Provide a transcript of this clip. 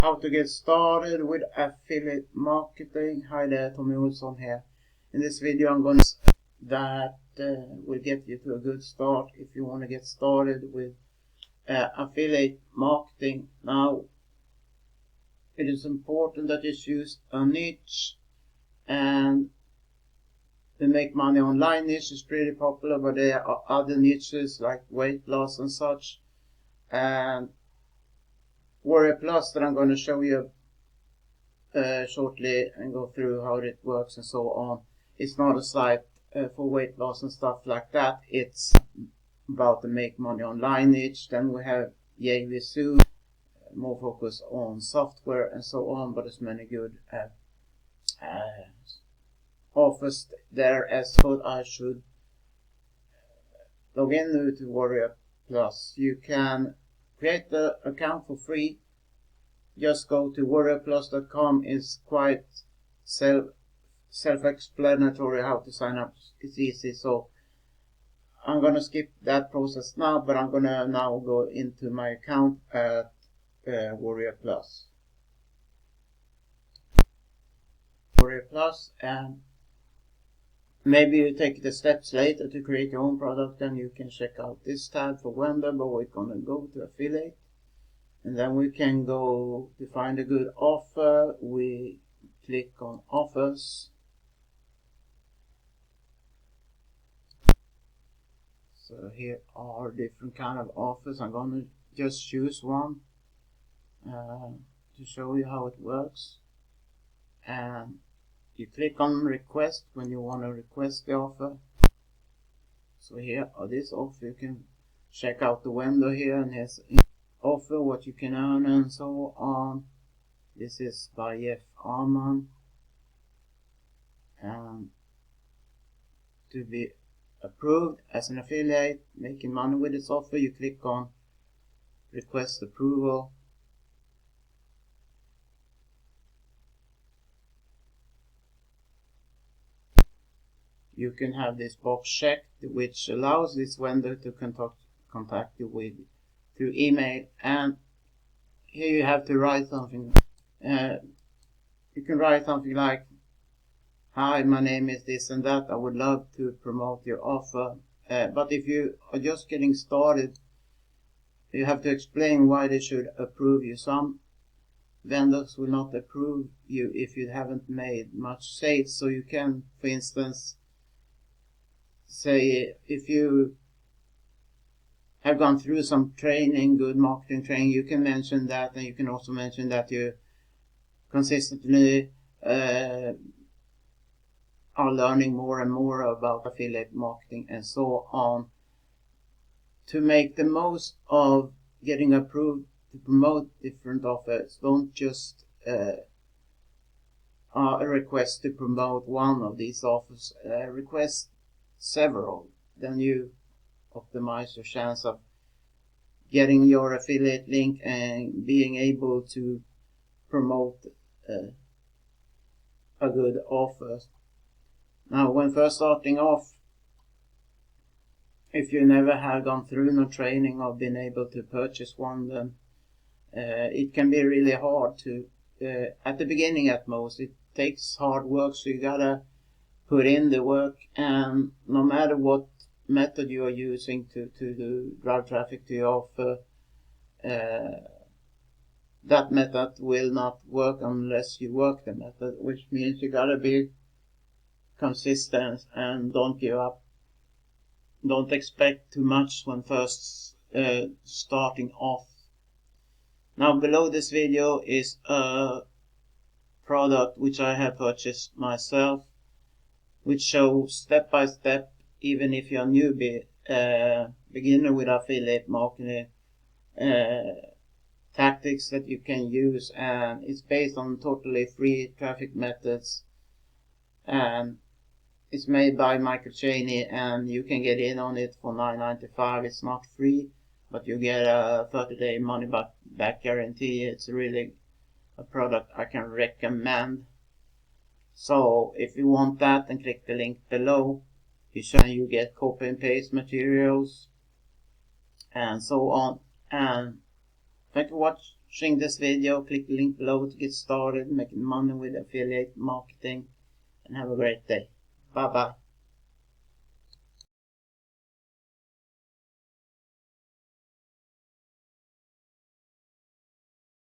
How to get started with affiliate marketing. Hi there, Tommy Olsson here. In this video I'm going to say that will get you to a good start if you want to get started with affiliate marketing. Now, it is important that you choose a niche, and the make money online niche is pretty popular, but there are other niches like weight loss and such. And Warrior Plus that I'm going to show you shortly and go through how it works and so on. It's not a site for weight loss and stuff like that. It's about the make money online niche. Then we have JVSU, more focus on software and so on, but there's many good offers there as well. I should log in to Warrior Plus. You can create the account for free. Just go to warriorplus.com. It's quite self-explanatory how to sign up. It's easy, so I'm gonna skip that process now, but I'm gonna now go into my account at Warrior Plus. And maybe you take the steps later to create your own product, and you can check out this tab for vendor, but we're gonna go to affiliate. And then we can go to find a good offer. We click on offers. So here are different kind of offers. I'm going to just choose one to show you how it works. And you click on request when you want to request the offer. So here are this offer. You can check out the window here, and here's offer, what you can earn and so on. This is by Jeff Arman. And to be approved as an affiliate making money with this offer, you click on request approval. You can have this box checked, which allows this vendor to contact you with through email, and here you have to write something. You can write something like, "Hi, my name is this and that. I would love to promote your offer." But if you are just getting started, you have to explain why they should approve you. Some vendors will not approve you if you haven't made much sales. So you can, for instance, say if you have gone through some training, good marketing training, you can mention that, and you can also mention that you consistently are learning more and more about affiliate marketing and so on. To make the most of getting approved to promote different offers, don't just a request to promote one of these offers, request several. Then you optimize your chance of getting your affiliate link and being able to promote a good offer. Now, when first starting off, if you never have gone through no training or been able to purchase one, then it can be really hard to, at the beginning at most, it takes hard work, so you gotta put in the work, and no matter what method you are using to drive traffic to your offer, that method will not work unless you work the method, which means you gotta be consistent and don't give up. Don't expect too much when first starting off. Now, below this video is a product which I have purchased myself, which shows step by step, even if you're a newbie, beginner with affiliate marketing, tactics that you can use, and it's based on totally free traffic methods, and it's made by Michael Cheney, and you can get in on it for $9.95. It's not free, but you get a 30-day money back guarantee. It's really a product I can recommend. So if you want that, then click the link below. You get copy and paste materials and so on. And thank you for watching this video. Click the link below to get started making money with affiliate marketing, and have a great day. Bye bye.